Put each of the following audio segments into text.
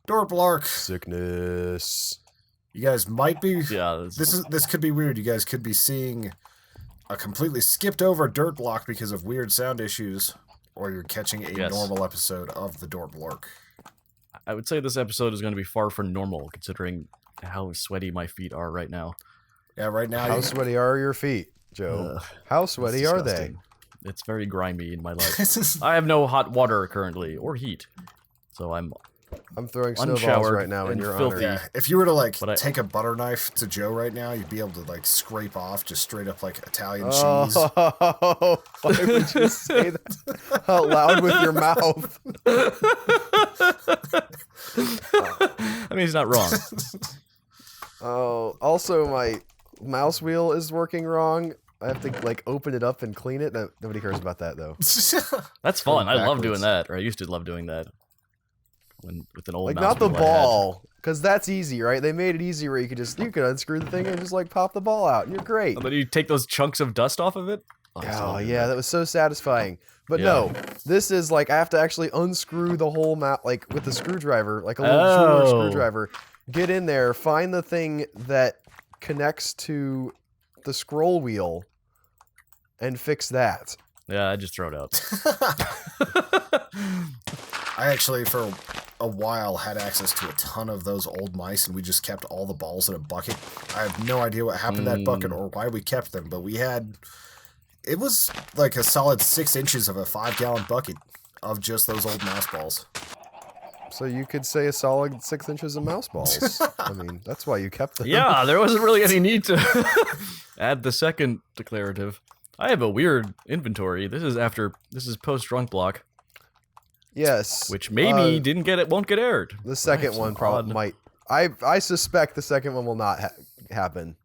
Dorplark. Sickness. You guys might be. Yeah. This could be weird. You guys could be seeing a completely skipped over dirt block because of weird sound issues, or you're catching a normal episode of the Dorplark. I would say this episode is going to be far from normal, considering how sweaty my feet are right now. Yeah, right now. How sweaty are your feet, Joe? How sweaty are they? It's very grimy in my life. I have no hot water currently, or heat, so I'm throwing snowballs right now in and your filthy. honor. Yeah, if you were to take a butter knife to Joe right now, you'd be able to scrape off just straight up Italian cheese. Oh, why would you say that out loud with your mouth? I mean, he's not wrong. Oh, also my mouse wheel is working wrong. I have to open it up and clean it. No, nobody cares about that though. That's fun. I love doing that, or I used to love doing that. With an old mouse not the wheel ball, because that's easy, right? They made it easy where you could unscrew the thing and just pop the ball out, and you're great. And then you take those chunks of dust off of it. Oh yeah, that was so satisfying. But no, this is I have to actually unscrew the whole mount, with the screwdriver, a little jeweler screwdriver. Get in there, find the thing that connects to the scroll wheel, and fix that. Yeah, I just throw it out. I actually, for a while, had access to a ton of those old mice, and we just kept all the balls in a bucket. I have no idea what happened to that bucket or why we kept them, but we had... It was a solid 6 inches of a 5-gallon bucket of just those old mouse balls. So you could say a solid 6 inches of mouse balls. I mean, that's why you kept them. Yeah, there wasn't really any need to add the second declarative. I have a weird inventory. This is post drunk block. Yes. Which maybe won't get aired. The second one probably might. I suspect the second one will not happen.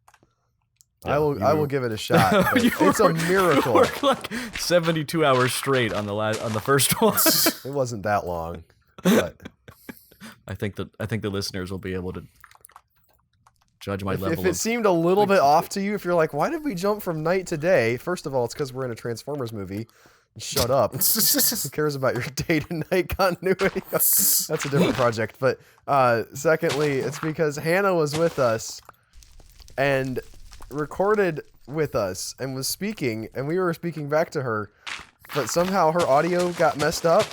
Yeah, I will give it a shot. It's a miracle. You worked 72 hours straight on the first one. It wasn't that long, but I think the listeners will be able to judge my level. If it seemed a little bit off to you, if you're like, why did we jump from night to day? First of all, it's because we're in a Transformers movie. Shut up. Who cares about your day-to-night continuity? That's a different project. But secondly, it's because Hannah was with us and recorded with us and was speaking, and we were speaking back to her, but somehow her audio got messed up.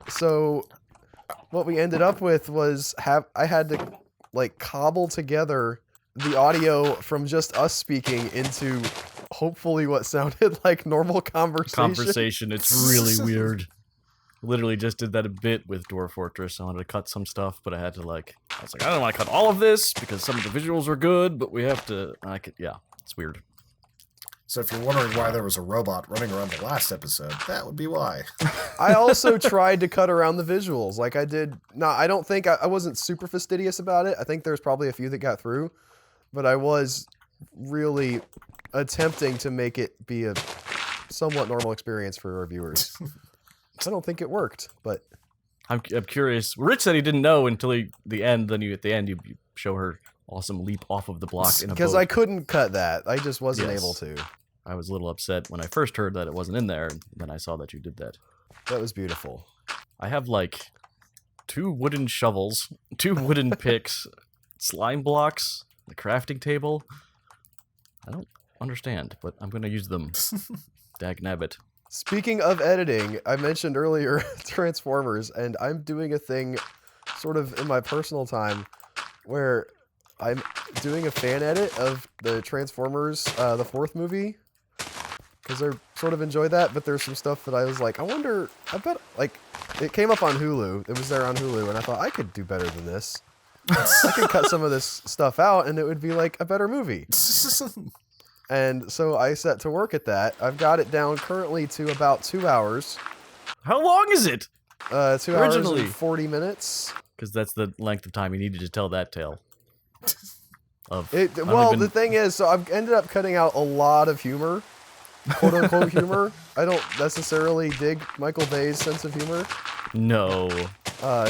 So what we ended up with was I had to cobble together the audio from just us speaking into hopefully what sounded like normal conversation. It's really weird. Literally just did that a bit with Dwarf Fortress. I wanted to cut some stuff, but I had to I don't want to cut all of this because some of the visuals were good, but we have to, it's weird. So if you're wondering why there was a robot running around the last episode, that would be why. I also tried to cut around the visuals I did. No, I don't think I wasn't super fastidious about it. I think there's probably a few that got through, but I was really attempting to make it be a somewhat normal experience for our viewers. I don't think it worked, but I'm curious. Rich said he didn't know until the end. Then at the end you show her awesome leap off of the block in a boat. Because I couldn't cut that. I just wasn't able to. I was a little upset when I first heard that it wasn't in there, and then I saw that you did that. That was beautiful. I have 2 wooden shovels, 2 wooden picks, slime blocks, the crafting table. I don't understand, but I'm going to use them. Dagnabbit. Speaking of editing, I mentioned earlier Transformers, and I'm doing a thing sort of in my personal time where I'm doing a fan edit of the Transformers, the 4th movie, because I sort of enjoy that, but there's some stuff that I was like, I bet, it came up on Hulu. It was there on Hulu, and I thought, I could do better than this. I could cut some of this stuff out, and it would be a better movie. And so I set to work at that. I've got it down currently to about 2 hours. How long is it? 2 hours and 40 minutes. Because that's the length of time you needed to tell that tale. The thing is, so I've ended up cutting out a lot of humor, quote unquote humor. I don't necessarily dig Michael Bay's sense of humor. No.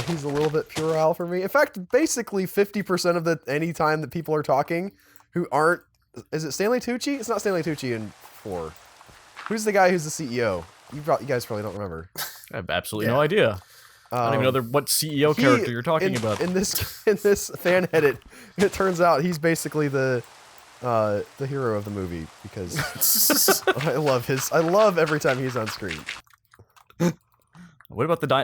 He's a little bit puerile for me. In fact, basically 50% of any time that people are talking who aren't. Is it Stanley Tucci? It's not Stanley Tucci in 4. Who's the guy who's the CEO? You guys probably don't remember. I have absolutely no idea. I don't even know what CEO character you're talking about. In this fan edit, it turns out he's basically the hero of the movie because I love every time he's on screen. What about the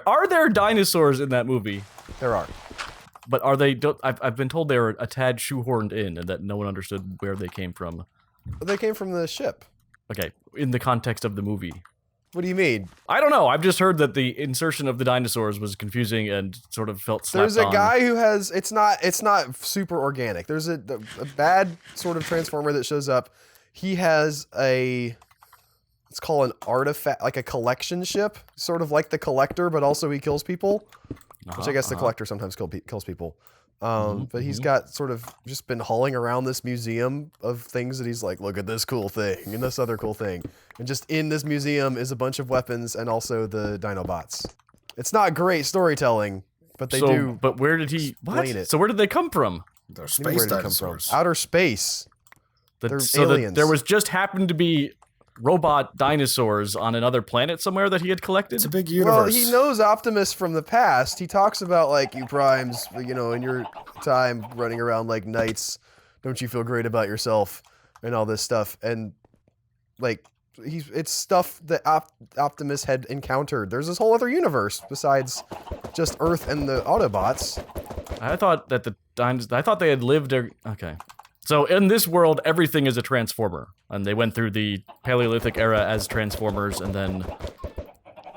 are there dinosaurs in that movie? There are. But are they? I've been told they were a tad shoehorned in, and that no one understood where they came from. They came from the ship. Okay, in the context of the movie. What do you mean? I don't know. I've just heard that the insertion of the dinosaurs was confusing and sort of felt slapped There's a on. guy who has it's not super organic. There's a bad sort of transformer that shows up. He has it's called an artifact, like a collection ship, sort of like the Collector, but also he kills people. Which I guess the Collector sometimes kills people. But he's got sort of just been hauling around this museum of things that he's like, look at this cool thing and this other cool thing. And just in this museum is a bunch of weapons and also the Dinobots. It's not great storytelling, but they do. But where did he? What? It. So where did they come from? They're Where space did they come dinosaurs. from? Outer space. They're So aliens. there was just happened to be robot dinosaurs on another planet somewhere that he had collected. It's a big Well, universe. he knows Optimus from the past. He talks about, like, you primes, you know, in your time running around like knights, don't you feel great about yourself and all this stuff. And, like, it's stuff that Optimus had encountered. There's this whole other universe besides just Earth and the Autobots. I thought that I thought they had lived. Okay. So in this world, everything is a transformer, and they went through the Paleolithic era as transformers, and then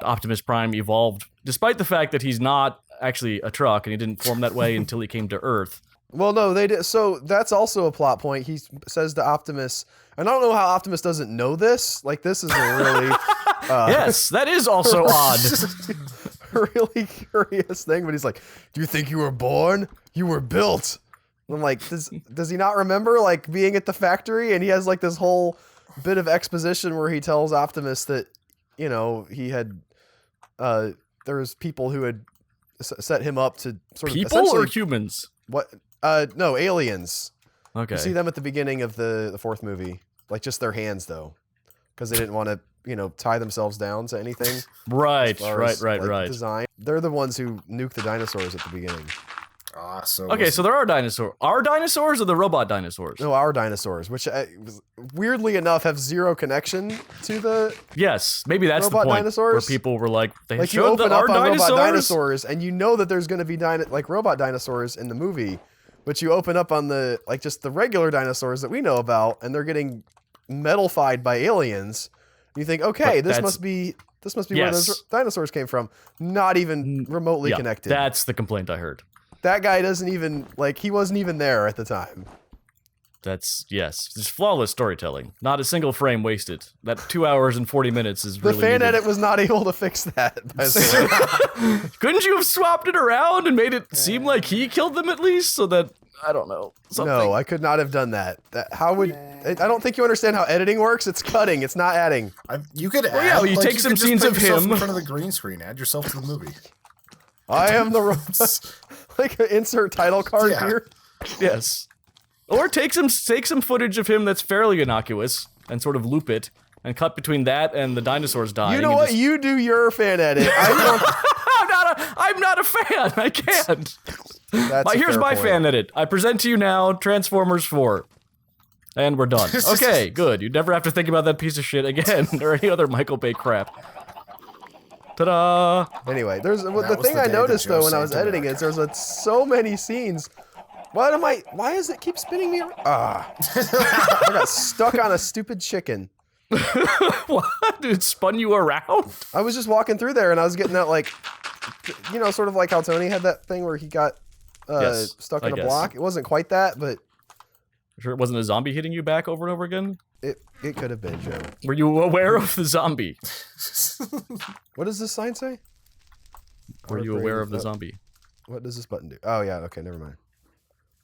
Optimus Prime evolved, despite the fact that he's not actually a truck, and he didn't form that way until he came to Earth. Well, no, they did. So that's also a plot point. He says to Optimus, and I don't know how Optimus doesn't know this. Like, this is a really, Yes, that is also odd. really curious thing. But he's like, "Do you think you were born? You were built." I'm like, does he not remember, like, being at the factory? And he has, like, this whole bit of exposition where he tells Optimus that, you know, he had, there was people who had set him up to sort of People or humans? what? No, aliens. Okay. You see them at the beginning of the fourth movie, like just their hands though, because they didn't want to, you know, tie themselves down to anything. Right, as far as, right. Design. They're the ones who nuke the dinosaurs at the beginning. Okay, so there are dinosaurs. Are dinosaurs or the robot dinosaurs? No, our dinosaurs, which weirdly enough have zero connection to the. Yes, maybe that's the Robot point dinosaurs? where people were like, they Like, you showed open our up on dinosaurs. robot dinosaurs, and you know that there's going to be like robot dinosaurs in the movie, but you open up on the like just the regular dinosaurs that we know about, and they're getting metalified by aliens. And you think, okay, But this that's- must be where those dinosaurs came from. Not even remotely Yeah, connected. that's the complaint I heard. That guy doesn't even he wasn't even there at the time. That's, yes, just flawless storytelling. Not a single frame wasted. That 2 hours and 40 minutes is The really fan needed. edit was not able to fix that. By the way. Couldn't you have swapped it around and made it seem like he killed them at least, so that, I don't know, something? No, I could not have done that. How would I don't think you understand how editing works. It's cutting. It's not adding. You could add. yeah, you take some could just scenes put of yourself him. in front of the green screen. Add yourself to the movie. I am the robot. Like insert title card Yeah. here. Yes. Or take some footage of him that's fairly innocuous and sort of loop it and cut between that and the dinosaurs dying. You know and what? just- You do your fan edit. I'm not a fan. I can't. That's Here's my point. fan edit. I present to you now Transformers 4. And we're done. Okay, good. You never have to think about that piece of shit again or any other Michael Bay crap. Ta-da! Anyway, the was thing the I day noticed that Joe though when I was saved editing America. is there's so many scenes. Why does it keep spinning me around? I got stuck on a stupid chicken. What? It spun you around? I was just walking through there and I was getting that like, you know, sort of like how Tony had that thing where he got Yes, stuck I in a guess. block. It wasn't quite that, but Sure it wasn't a zombie hitting you back over and over again? it could have been, Joe. Were you aware of the zombie? What does this sign say? Were you aware of the zombie? What does this button do? Oh yeah, okay, never mind.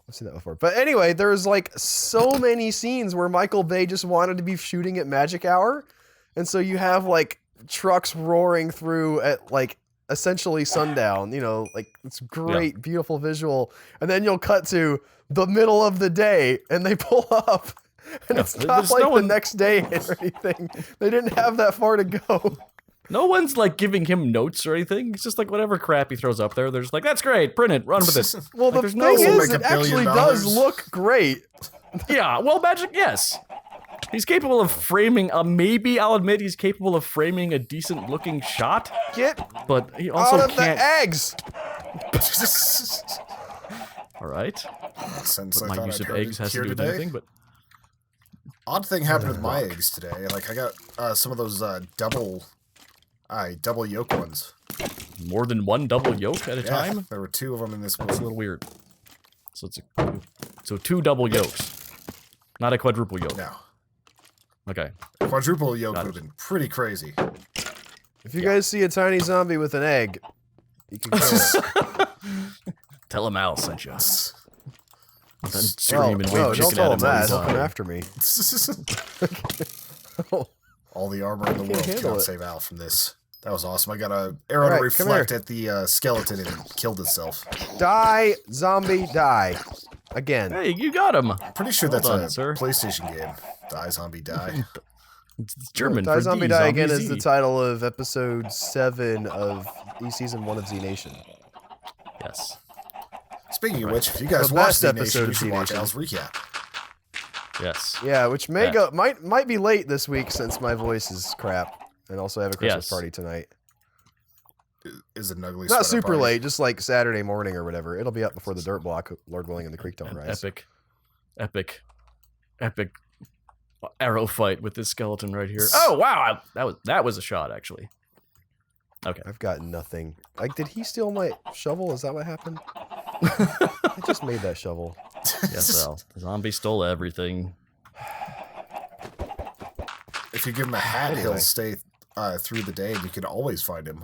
I've seen that before. But anyway, there's like so many scenes where Michael Bay just wanted to be shooting at magic hour. And so you have like trucks roaring through at like essentially sundown, you know, like it's great, beautiful visual. And then you'll cut to the middle of the day and they pull up. And Yeah, it's not there's like no the one- next day or anything. They didn't have that far to go. No one's like giving him notes or anything. It's just like whatever crap he throws up there. They're just like, that's great, print it, run with it. Well, Like, the there's thing no- is, Make it $1 billion. actually does look great. Yeah, well, Magic, yes. He's capable of framing, maybe I'll admit he's capable of framing a decent looking shot, Get but he also out of the can't. eggs. All right. Since But I my thought use I'd of heard eggs it has to here do with today. anything, but Odd thing happened with my eggs today. Like I got some of those double yolk ones. more than one double yolk at a Yeah, time? there were 2 of them in this That's a one. little weird. So it's so 2 double yolks, not a quadruple yolk. No, Okay. quadruple yolk Got would it. have been pretty crazy. If you guys see a tiny zombie with an egg, you can kill it. Tell him Al sent you. Then Well, scream and no, wave don't chicken tell at him him. that. all He'll the come time. after me. All the armor in the can't world handle cannot it. save Al from this. That was awesome. I got a arrow to Alright, come reflect at the skeleton and it killed itself. Die, zombie, die. Again. Hey, you got him. Pretty sure that's done, a sir. PlayStation game. Die zombie die. It's German. Die for Zombie D, Die Zombie Again is Z. the title of episode 7 of season 1 of Z Nation. Yes. Speaking of which, if you guys The watch best the episode Nation, you of should watch Z-Nation. Al's recap. Yes. Yeah, which may Yeah. go might be late this week since my voice is crap, and also I have a Christmas Yes. party tonight. Is it an ugly Not sweater super party? late, just like Saturday morning or whatever. It'll be up before the dirt block, Lord willing, and the creek don't An rise. epic arrow fight with this skeleton right here. Oh wow, that was a shot actually. Okay. I've got nothing. Like, did he steal my shovel? Is that what happened? I just made that shovel. Yes, Al. The zombie stole everything. If you give him a hat, he'll Okay. stay through the day, and you can always find him.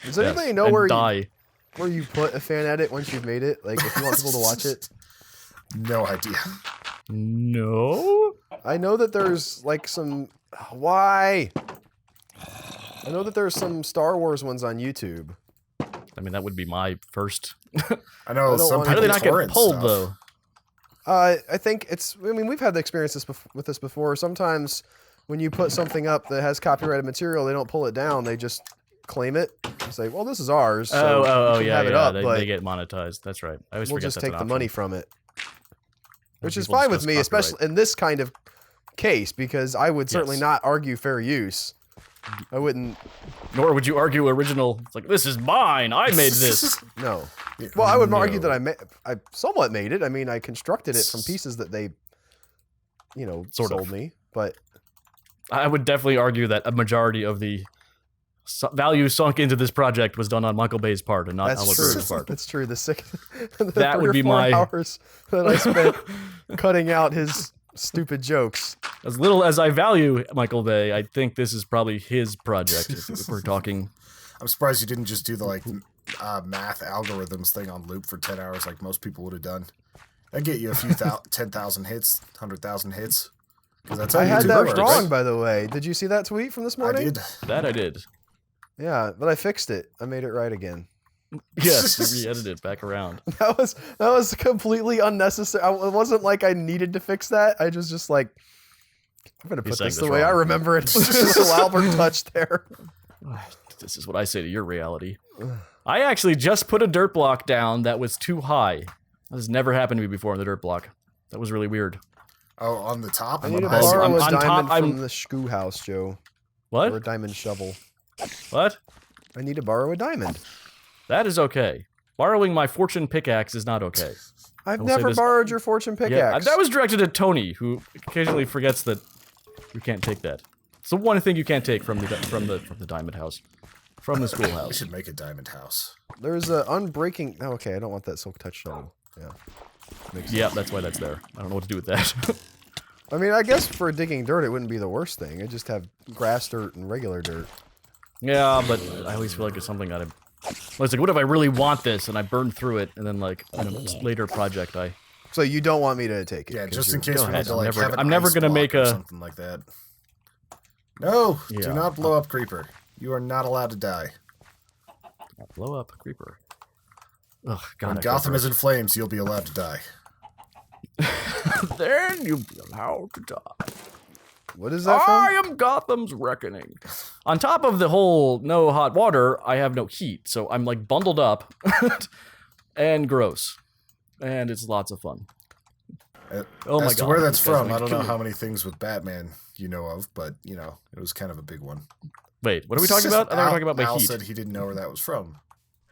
Does Yes, anybody know and where die. you put a fan edit once you've made it? Like, if you want people to watch it? No idea. No. I know that there's like some. Why? I know that there's some Star Wars ones on YouTube. I mean, that would be my first. I know I don't some want- How do people they not get torrent pulled stuff. though? I think it's. I mean, we've had the experience with this before. Sometimes when you put something up that has copyrighted material, they don't pull it down. They just claim it and say, "Well, this is ours." So you can yeah, have it yeah. up, They, but they get monetized. That's right. I always we'll forget just that's take an the option. money from it, which is people fine with discuss me, copyright. especially in this kind of case, because I would certainly Yes. not argue fair use. I wouldn't. Nor would you argue original. It's like this is mine. I made this. No. Yeah. Well, I would argue No. that I somewhat made it. I mean, I constructed it from pieces that they, Sort sold of. me. But I would definitely argue that a majority of the value sunk into this project was done on Michael Bay's part and not that's Alan true. Bruce's part. That's true. The That 3 would or be 4 my- hours that I spent cutting out his stupid jokes. As little as I value Michael Bay, I think this is probably his project. If we're talking. I'm surprised you didn't just do the math algorithms thing on loop for 10 hours like most people would have done. That'd get you a few 10,000 hits, 100,000 hits. 'Cause that's how I had YouTube that works. wrong, by the way. Did you see that tweet from this I morning? did. That I did. Yeah, but I fixed it. I made it right again. Yes, you re-edited it back around. That was completely unnecessary. It wasn't like I needed to fix that. I was just like, I'm gonna You're put saying this the this way I wrong. remember it. Just a little Albert touch there. This is what I say to your reality. I actually just put a dirt block down that was too high. That has never happened to me before in the dirt block. That was really weird. Oh, on the top? I need to on the borrow I'm a on top- diamond I'm- from the Skoo house, Joe. Or a What? diamond shovel. What? I need to borrow a diamond. That is okay. Borrowing my fortune pickaxe is not okay. I've will say never this- borrowed your fortune pickaxe. that was directed at Tony, who occasionally forgets that you can't take that. It's the one thing you can't take from the diamond house, from the We schoolhouse. should make a diamond house. There's a unbreaking. Oh, okay, I don't want that silk touch shovel. Yeah. Makes Yeah, that's why that's there. I don't know what to do with that. I mean, I guess for digging dirt, it wouldn't be the worst thing. I just have grass dirt and regular dirt. Yeah, but I always feel like it's something that well, it's like, what if I really want this and I burn through it, and then like in a later project I. So you don't want me to take it? Yeah, 'cause just in you're- case Go we need ahead, to I'm like never- have an I'm never ice gonna block make or a- something like that. No, Yeah. do not blow up Creeper. You are not allowed to die. Blow up creeper. Ugh, God. When I Gotham feel is in flames, you'll be allowed to die. gross. Then you'll be allowed to die. What is that I from? am Gotham's reckoning. On top of the whole no hot water, I have no heat, so I'm like bundled up and gross, and it's lots of fun. Oh my As to god! where that's You guys from, might I don't kill know me. how many things with Batman you know of, but you know it was kind of a big one. Wait, what are we talking about? I thought we were talking about my Al heat. said he didn't know where that was from.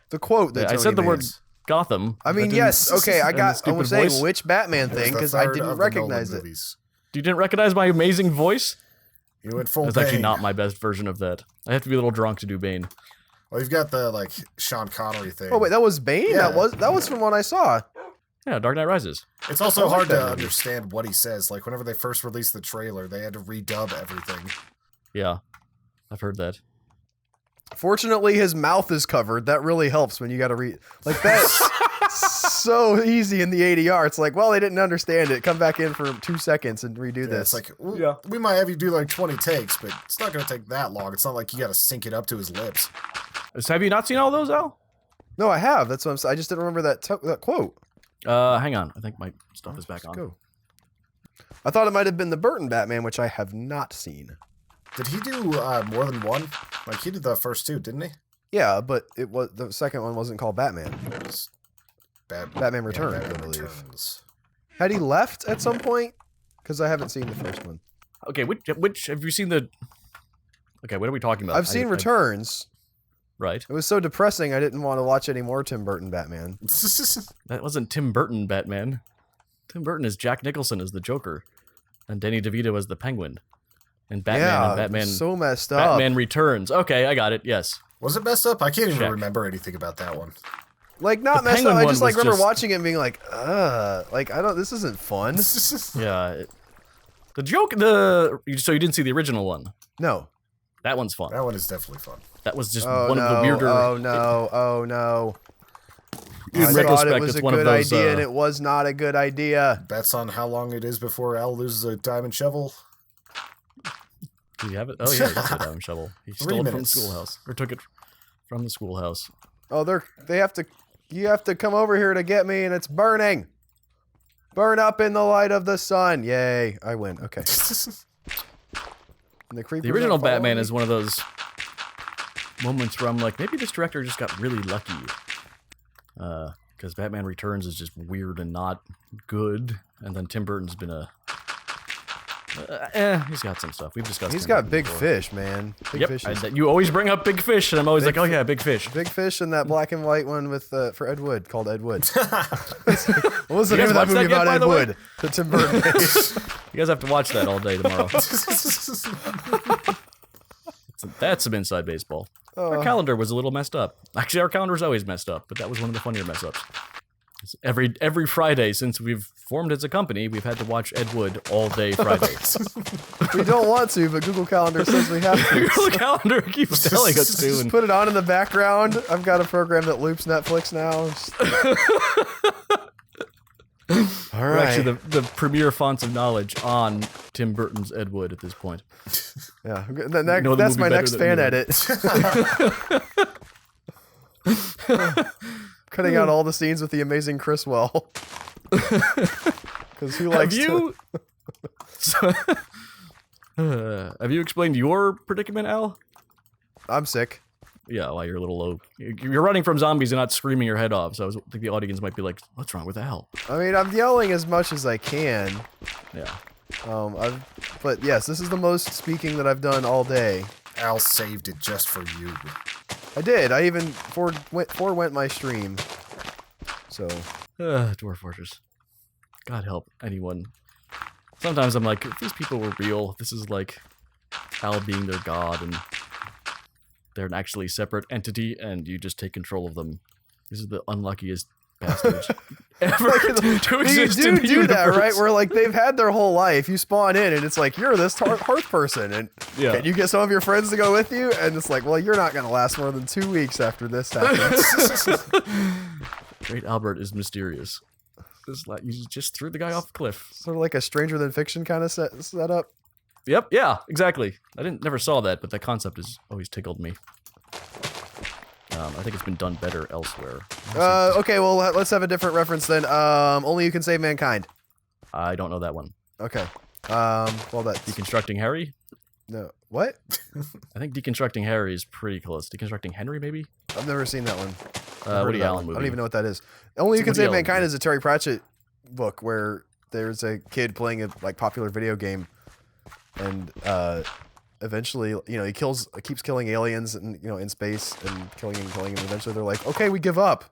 The quote that I Tony said the word made. Gotham. I mean, didn't- yes, okay, I in the got. I stupid was saying voice. which Batman It was thing the because I third didn't of the Nolan recognize it. movies. You didn't recognize my amazing voice? You went full That's actually Bane. not my best version of that. I have to be a little drunk to do Bane. Well, you've got the like Sean Connery thing. Oh wait, that was Bane. Yeah. That was from what I saw. Yeah, Dark Knight Rises. It's also I like hard that to movie. understand what he says. Like whenever they first released the trailer, they had to redub everything. Yeah, I've heard that. Fortunately, his mouth is covered. That really helps when you got to read like that's so easy in the ADR. It's like, well, they didn't understand it. Come back in for 2 seconds and redo Yeah, this. it's like we might have you do like 20 takes, but it's not going to take that long. It's not like you got to sync it up to his lips. Have you not seen all those, Al? No, I have. That's what I'm saying. I just didn't remember that quote. Hang on. I think my stuff is back on. Go. I thought it might have been the Burton Batman, which I have not seen. Did he do more than one? Like he did the first two, didn't he? Yeah, but it was the second one wasn't called Batman. It was Batman Returns, I Batman believe. Returns. Had he left at some point? Because I haven't seen the first one. Okay, which have you seen the? Okay, what are we talking about? I've seen Returns. Right. It was so depressing I didn't want to watch any more Tim Burton Batman. That wasn't Tim Burton Batman. Tim Burton is Jack Nicholson as the Joker, and Danny DeVito as the Penguin, and Batman yeah, and Batman. so messed up. Batman Returns. Okay, I got it. Yes. Was it messed up? I can't even Check. remember anything about that one. Like not The messed up. Penguin I one just like was remember just- watching it and being like, like I don't. This isn't fun. Yeah. The joke. So you didn't see the original one. No. That one's fun. That one is definitely fun. That was just Oh one no. of the weirder. Oh no. Oh no. In I thought retrospect, it was it's a one of good those, idea, and it was not a good idea. Bets on how long it is before Al loses a diamond shovel. Do you have it? Oh yeah, that's a diamond shovel. He 3 stole it from the minutes. schoolhouse, or took it from the schoolhouse. Oh, they have to. You have to come over here to get me, and it's burning. Burn up in the light of the sun. Yay! I win. Okay. And the The original Batman is one of those moments where I'm like, maybe this director just got really lucky. Because Batman Returns is just weird and not good, and then Tim Burton's been he's got some stuff. We've discussed. He's Tim got Burton Big before. Fish, man. Big Yep, Fish. Is, you always bring up Big Fish, and I'm always like, oh yeah, Big Fish. Big Fish and that black and white one with for Ed Wood called Ed Wood. What was the You name guys of that watch movie that yet, about by Ed the way? Wood that Tim Burton made? You guys have to watch that all day tomorrow. That's some inside baseball. Our calendar was a little messed up. Actually, our calendar's always messed up, but that was one of the funnier mess ups. Every Friday since we've formed as a company, we've had to watch Ed Wood all day Friday. We don't want to, but Google Calendar says we have to. The calendar keeps telling us to. Just And put it on in the background. I've got a program that loops Netflix now. All we're right. actually the premier fonts of knowledge on Tim Burton's Ed Wood at this point. Yeah, know the that's movie my better next than fan you. edit. Cutting out all the scenes with the amazing Chriswell. Because who likes Have you? Have you explained your predicament, Al? I'm sick. Yeah, well, you're a little low. You're running from zombies and not screaming your head off. So I think the audience might be like, "What's wrong with Al?" I mean, I'm yelling as much as I can. Yeah. But yes, this is the most speaking that I've done all day. Al saved it just for you. I did. I even forewent my stream. So Dwarf Fortress. God help anyone. Sometimes I'm like, if these people were real, this is like Al being their god, and they're an actually separate entity, and you just take control of them. These are the unluckiest bastards ever to you exist in the do that, universe. right? Where like they've had their whole life. You spawn in, and it's like you're this hearth person, and Yeah. can you get some of your friends to go with you? And it's like, well, you're not gonna last more than 2 weeks after this happens. Great Albert is mysterious. You just threw the guy off a cliff. Sort of like a Stranger Than Fiction kind of setup. Yep, yeah, exactly. I never saw that, but that concept has always tickled me. I think it's been done better elsewhere. Okay, well, let's have a different reference then. Only You Can Save Mankind. I don't know that one. Okay. Well, that's Deconstructing Harry? No, what? I think Deconstructing Harry is pretty close. Deconstructing Henry, maybe? I've never seen that one. Heard Woody of that Allen one. movie. I don't even know what that is. Only You Can Woody Save Allen Mankind movie. is a Terry Pratchett book where there's a kid playing a popular video game, and eventually, he keeps killing aliens and in space and killing, and eventually they're like, okay, we give up.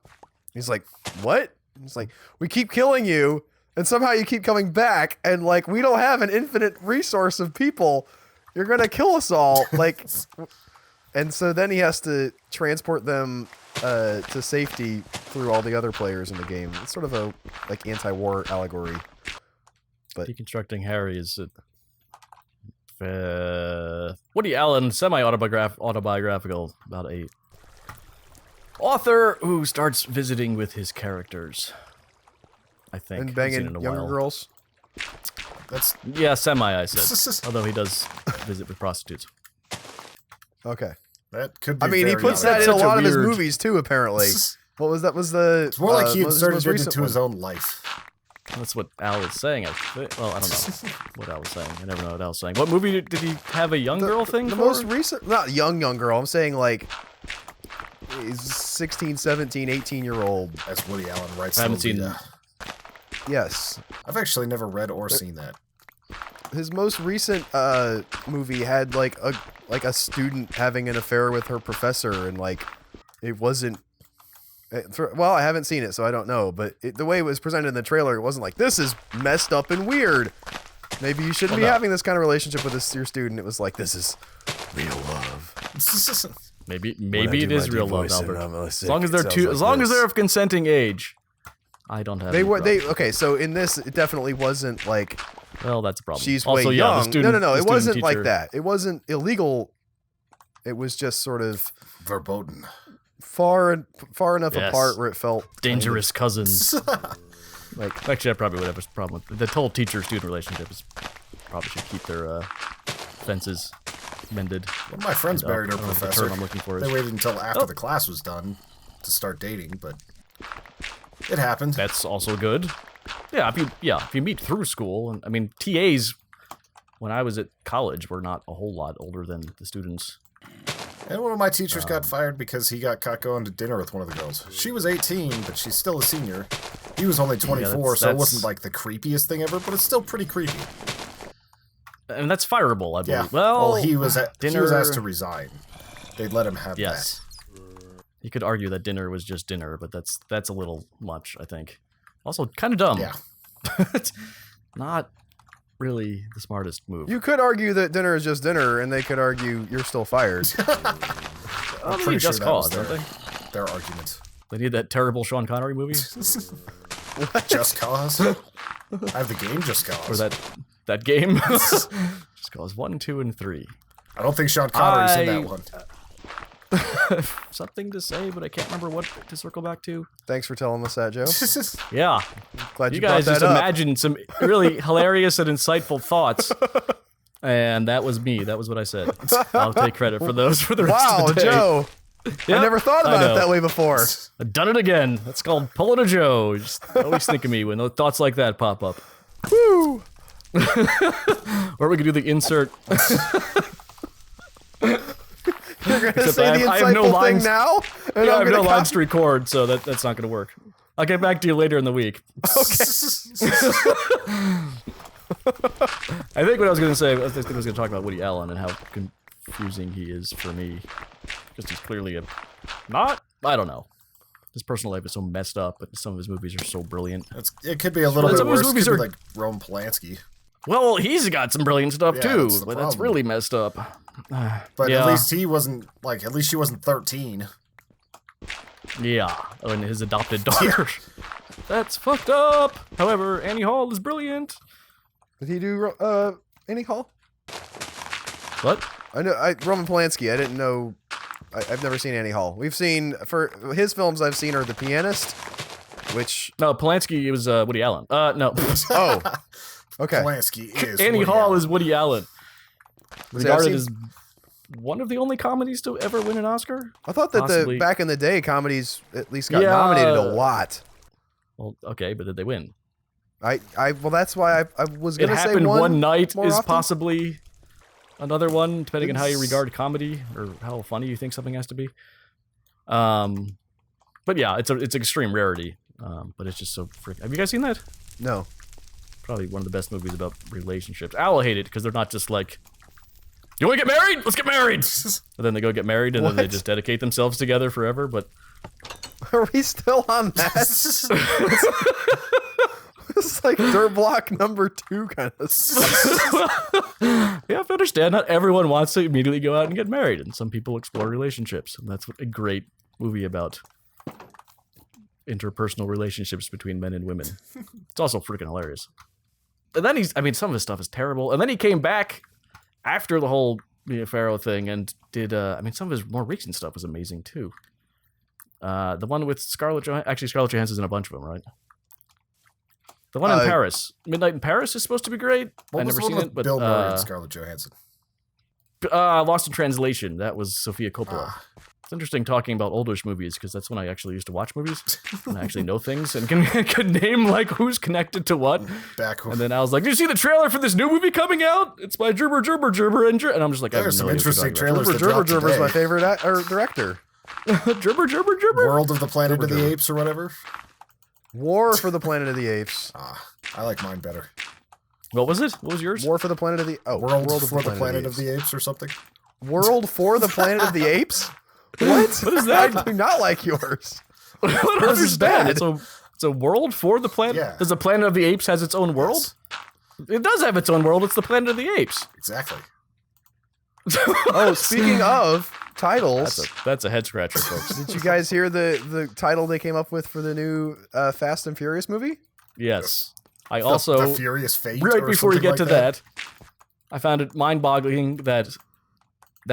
He's like, what? He's like, we keep killing you, and somehow you keep coming back, and like we don't have an infinite resource of people. You're gonna kill us all, like. And so then he has to transport them to safety through all the other players in the game. It's sort of a anti-war allegory. But Deconstructing Harry is Woody Allen semi-autobiographical about a author who starts visiting with his characters. I think. and Haven't seen banging it in a younger while. girls. That's Yeah, semi. I said. Although he does visit with prostitutes. Okay. that could. Be I mean, he very puts that That's in a such a lot of his weird- movies too. Apparently, what was that? Was the It's more like he most inserted it recent into his one. own life. That's what Al is saying. Well, I don't know what Al was saying. I never know what Al was saying. What movie did he have a young girl thing The for? most recent, not young girl. I'm saying like he's 16, 17, 18-year-old. As Woody Allen writes. I haven't the seen- Lolita. Yes. I've actually never read or seen that. His most recent movie had like a student having an affair with her professor, and like it wasn't. Well, I haven't seen it, so I don't know. But the way it was presented in the trailer, it wasn't like this is messed up and weird. Maybe you shouldn't be no. having this kind of relationship with your student. It was like this is real love. Maybe When I it do is my real love, deep voice and Albert. I'm really As sick, long as it they're sounds like as long as this. they're of consenting age. I don't have. They any were problem. okay. So in this, it definitely wasn't like Well, that's a problem. she's also, way yeah, young. the student, No. the It student wasn't like teacher- that. It wasn't illegal. It was just sort of Verboten. far enough Yes. apart where it felt dangerous cousins. like Actually, I probably would have a problem with the whole teacher-student relationship. Probably should keep their fences mended. One of my friends Oh, married her I don't know what the professor. term I'm looking for is. They waited until after Oh. the class was done to start dating, but it happened. That's also good. Yeah, if you meet through school, and I mean TAs when I was at college were not a whole lot older than the students. And one of my teachers got fired because he got caught going to dinner with one of the girls. She was 18, but she's still a senior. He was only 24, so it that's- wasn't like the creepiest thing ever, but it's still pretty creepy. And that's fireable, I believe. Yeah. Well, he was dinner- asked to resign. They'd let him have yes. You could argue that dinner was just dinner, but that's a little much, I think. Also, kind of dumb. Yeah. Not really the smartest move. you could argue that dinner is just dinner, and they could argue you're still fired. I'm pretty sure just that was cause, don't they? their argument. They need that terrible Sean Connery movie, Just Cause? I have the game Just Cause. or that game. Just cause 1, 2, and 3. I don't think Sean Connery's in I- that one. Something to say, but I can't remember what to circle back to. Thanks for telling us that, Joe. Yeah, Glad you, you guys brought just that up. imagined some really hilarious and insightful thoughts. And that was me. That was what I said. I'll take credit for those for the rest Wow, of the day. Joe. I Yep, never thought I about it know. that way before. I've done it again. That's called pulling a Joe. Just always think of me when thoughts like that pop up. Woo! Or we could do the insert. You're gonna Except say the I have no insightful thing lines. now, and Yeah, I I'm have no gonna lines to record, so that's not going to work. I'll get back to you later in the week. I think what I was going to say, I think I was going to talk about Woody Allen and how confusing he is for me. Because he's clearly I don't know. His personal life is so messed up, but some of his movies are so brilliant. It could be a little bit Some of his worse. It movies could be are- like Roman Polanski. Well, he's got some brilliant stuff Yeah, too, that's the but that's problem. really messed up. But Yeah. at least he wasn't, at least she wasn't 13. Yeah, and his adopted daughter. That's fucked up. However, Annie Hall is brilliant. Did he do Annie Hall? What? I know Roman Polanski. I didn't know. I've never seen Annie Hall. We've seen for his films. I've seen are The Pianist, which No, Polanski was Woody Allen. No. oh, okay. Polanski is Annie Woody Hall Allen. is Woody Allen. See, I've Regarded seen- as one of the only comedies to ever win an Oscar. I thought that Possibly. back in the day, comedies at least got Yeah. nominated a lot. Well, okay, but did they win? Well, that's why I was It gonna say happened one night more is often. possibly another one, depending on how you regard comedy or how funny you think something has to be. But yeah, it's an extreme rarity. But it's just so freaking. Have you guys seen that? No. Probably one of the best movies about relationships. Al will hate it because they're not just like, you want to get married? Let's get married. But then they go get married and then they just dedicate themselves together forever. But Are we still on that? It's like Dirt Block number 2 kind of stuff. you have to understand, not everyone wants to immediately go out and get married, and some people explore relationships, and that's what a great movie about interpersonal relationships between men and women. It's also freaking hilarious. And then some of his stuff is terrible, and then he came back after the whole Mia Farrow thing and did, some of his more recent stuff was amazing too. The one with Scarlett Johansson's in a bunch of them, right? The one in Paris. Midnight in Paris is supposed to be great. I've never seen it, but Bill Murray and Scarlett Johansson. Lost in Translation. That was Sofia Coppola. It's interesting talking about oldish movies because that's when I actually used to watch movies and I actually know things and can name like who's connected to what. And then I was like, "Did you see the trailer for this new movie coming out? It's by Gerber and I'm just like, there's some interesting trailers. Gerber is my favorite director. Gerber. World of the Planet of the Apes or whatever. War for the Planet of the Apes. I like mine better. What was it? What was yours? War for the Planet of the World for the Planet of the Apes or something. World for the Planet of the Apes? What? What is that? I do not like yours. I don't understand. It's a world for the planet. Yeah. Does the Planet of the Apes has its own world? Yes. It does have its own world. It's the Planet of the Apes. Exactly. Oh, speaking of titles, that's a head scratcher, folks. Did you guys hear the title they came up with for the new Fast and Furious movie? Yes. I also the Furious Fate. Right or before you get like to that, I found it mind-boggling that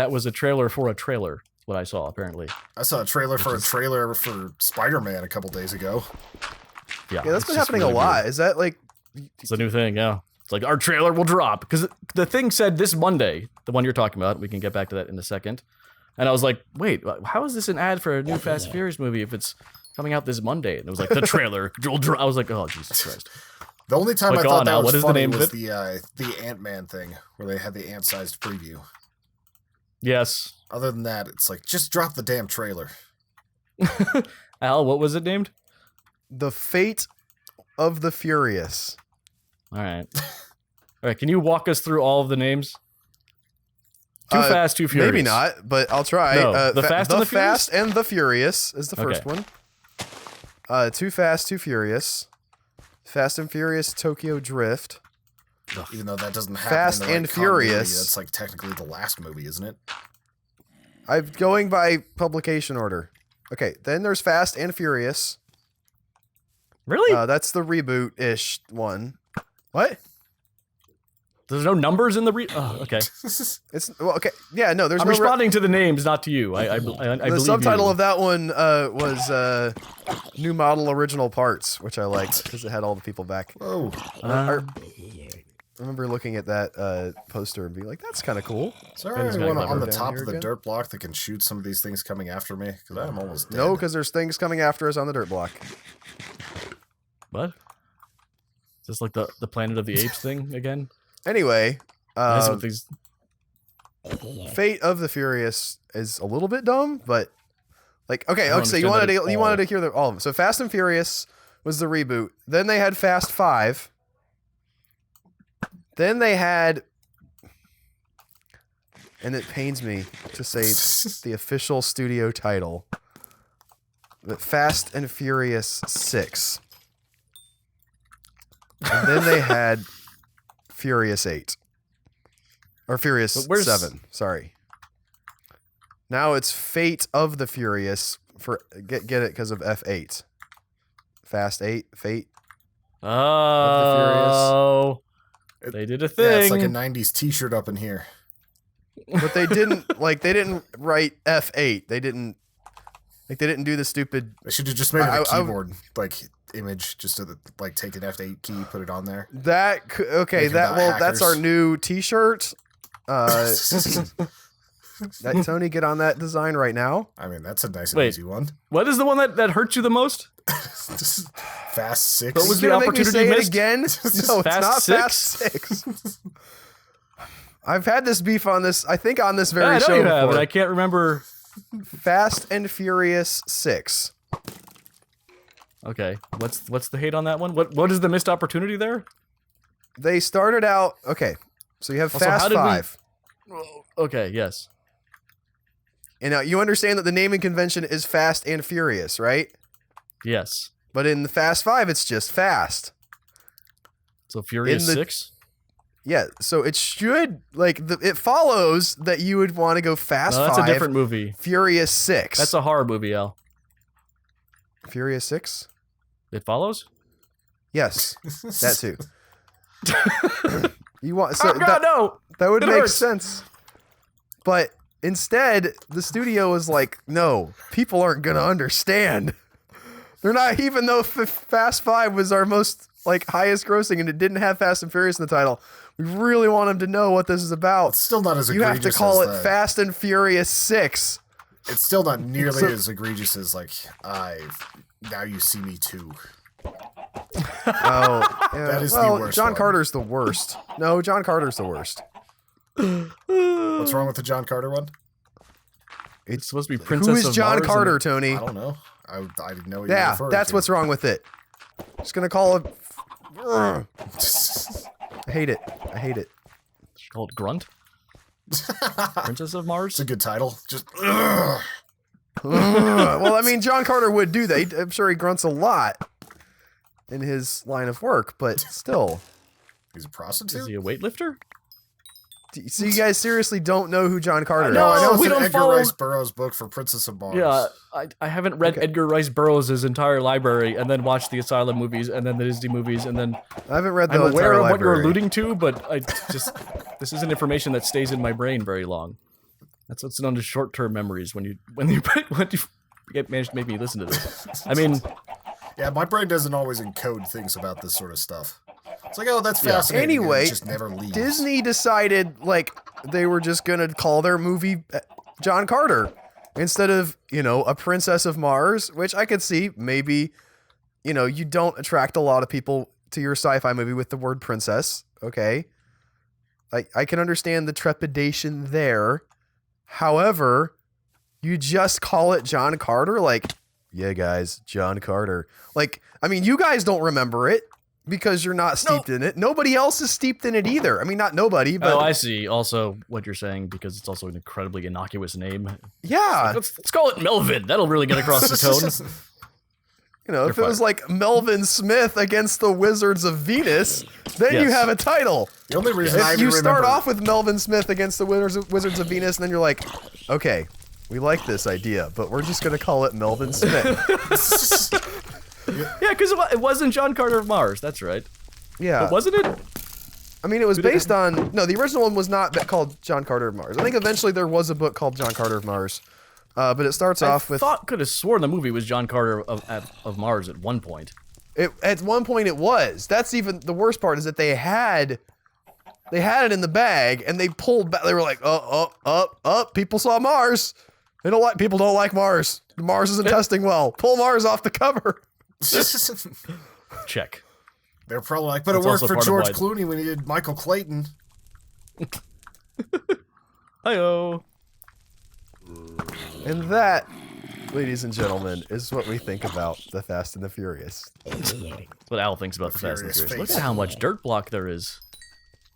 was a trailer for a trailer. What I saw, apparently. I saw a trailer for Spider-Man a couple days ago. Yeah, that's been happening really a lot. Weird. Is that like... It's a new thing, yeah. It's like, our trailer will drop. Because the thing said this Monday, the one you're talking about, we can get back to that in a second. And I was like, wait, how is this an ad for a new Fast and Furious movie if it's coming out this Monday? And it was like, the trailer will drop. I was like, oh, Jesus Christ. The only time I thought that was funny was the Ant-Man thing, where they had the ant-sized preview. Yes. Other than that, it's like, just drop the damn trailer. Al, what was it named? The Fate of the Furious. All right. All right, can you walk us through all of the names? Too Fast, Too Furious. Maybe not, but I'll try. No, the Fast and the Furious? Fast and the Furious is the first one. Too Fast, Too Furious. Fast and Furious Tokyo Drift. Even though that doesn't happen Fast in the right and Furious. That's like technically the last movie, isn't it? I'm going by publication order. Okay, then there's Fast and Furious. Really? That's the reboot-ish one. What? There's no numbers in the Oh, okay. Okay. Yeah, no, there's I'm responding to the names, not to you. I the subtitle of that one was New Model Original Parts, which I liked because it had all the people back. Oh. I remember looking at that poster and being like, that's kind of cool. Is there anyone on the top of the dirt block that can shoot some of these things coming after me? Because I'm almost dead. No, because there's things coming after us on the dirt block. What? Is this like the Planet of the Apes thing again? Anyway, these... Fate of the Furious is a little bit dumb, but like, okay, so you wanted to hear all of them. So Fast and Furious was the reboot. Then they had Fast 5. Then they had, and it pains me to say the official studio title, but Fast and Furious 6. And then they had Furious 8. Or Furious 7, sorry. Now it's Fate of the Furious, for get it because of F8. Fast 8, Fate of the Furious. They did a thing. Yeah, it's like a 90s t-shirt up in here. But they didn't write F8. They didn't do the stupid. They should have just made a keyboard image, just to take an F8 key, put it on there. That's our new t-shirt. Tony, get on that design right now. I mean, that's a nice and easy one. What is the one that hurt you the most? Fast 6. What was the opportunity say missed? It again? No, it's not 6? Fast 6. I've had this beef on this. I think on this very I know show you have, before. but I can't remember. Fast and Furious 6. Okay, what's the hate on that one? What is the missed opportunity there? They started out okay. So you have Also, how Fast did we- 5. Okay, yes. And now you understand that the naming convention is Fast and Furious, right? Yes. But in the Fast 5, it's just Fast. So Furious In the- 6? Yeah, so it should it follows that you would want to go Fast No, that's 5, a different movie. Furious 6. That's a horror movie, Al. Furious 6? It follows? Yes, that too. You want so Oh god, no! that would It make hurts. sense. But instead, the studio was like, no, people aren't going to understand. They're not, even though Fast 5 was our most highest grossing and it didn't have Fast and Furious in the title, we really want them to know what this is about. It's still not as You egregious. have to call as it the- Fast and Furious 6. It's still not nearly So- as egregious as Now You See Me Too. Oh, yeah. That is the well, worst John one. Carter's the worst. No, John Carter's the worst. What's wrong with the John Carter one? It's supposed to be Princess Who is of John Mars Carter, and- Tony? I don't know. I didn't know what you were Yeah, referring that's to. what's wrong with it. Just gonna call it. I hate it. I hate it. It's called Grunt? Princess of Mars? It's a good title. Just Well, I mean, John Carter would do that. I'm sure he grunts a lot in his line of work, but still. he's a Is prostitute. he a weightlifter? So you guys seriously don't know who John Carter is? No, I know it's we an don't Edgar follow- Rice Burroughs book for Princess of Mars. Yeah, I haven't read Okay. Edgar Rice Burroughs' entire library and then watched the Asylum movies and then the Disney movies and then I haven't read the I'm entire aware of what you're library. alluding to, but I just this isn't information that stays in my brain very long. That's what's known as short-term memories when you manage to make me listen to this. I mean, Yeah, my brain doesn't always encode things about this sort of stuff. It's like, oh, that's Yeah. fascinating. and Anyway, it just never leaves. Disney decided they were just gonna call their movie John Carter instead of a Princess of Mars, which I could see maybe you don't attract a lot of people to your sci-fi movie with the word princess. Okay, I can understand the trepidation there. However, you just call it John Carter, yeah, guys, John Carter. I mean, you guys don't remember it because you're not steeped in it. Nobody else is steeped in it either. I mean, not nobody, but oh, I see. Also, what you're saying because it's also an incredibly innocuous name. yeah. Let's call it Melvin. That'll really get across the tone. If it was like Melvin Smith against the Wizards of Venus, then you Yes. have a title. The only reason I If even you start remember- off with Melvin Smith against the Wizards of Venus, and then you're like, okay, we like this idea, but we're just going to call it Melvin Smith. Yeah, because it wasn't John Carter of Mars. That's right. Yeah. But wasn't it? I mean, it was based on... No, the original one was not called John Carter of Mars. I think eventually there was a book called John Carter of Mars. But it starts off with... Could have sworn the movie was John Carter of Mars at one point. At one point it was. That's even... The worst part is that they had it in the bag, and they pulled back. They were like, people saw Mars. People don't like Mars. Mars isn't testing well. Pull Mars off the cover. Check. They're probably like, but That's it worked also for part of George why- Clooney when he did Michael Clayton. Hi-oh. And that, ladies and gentlemen, is what we think about The Fast and the Furious. That's what Al thinks about the Fast and the Furious Furious. Look face. at how much dirt block there is.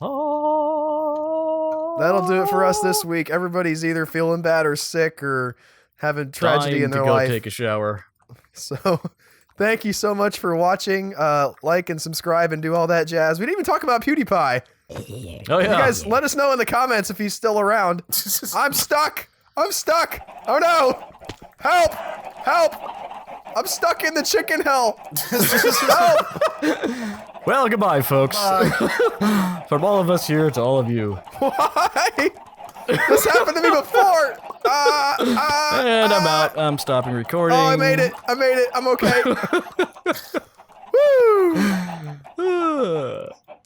Oh. That'll do it for us this week. Everybody's either feeling bad or sick or having tragedy Dying in their to go life. take a shower. So thank you so much for watching. Like and subscribe and do all that jazz. We didn't even talk about PewDiePie. Oh yeah. You guys, let us know in the comments if he's still around. I'm stuck. Oh no. Help. I'm stuck in the chicken hell. Help. Well, goodbye, folks. From all of us here to all of you. Why? This happened to me before. And I'm out. I'm stopping recording. Oh, I made it. I'm okay. Woo.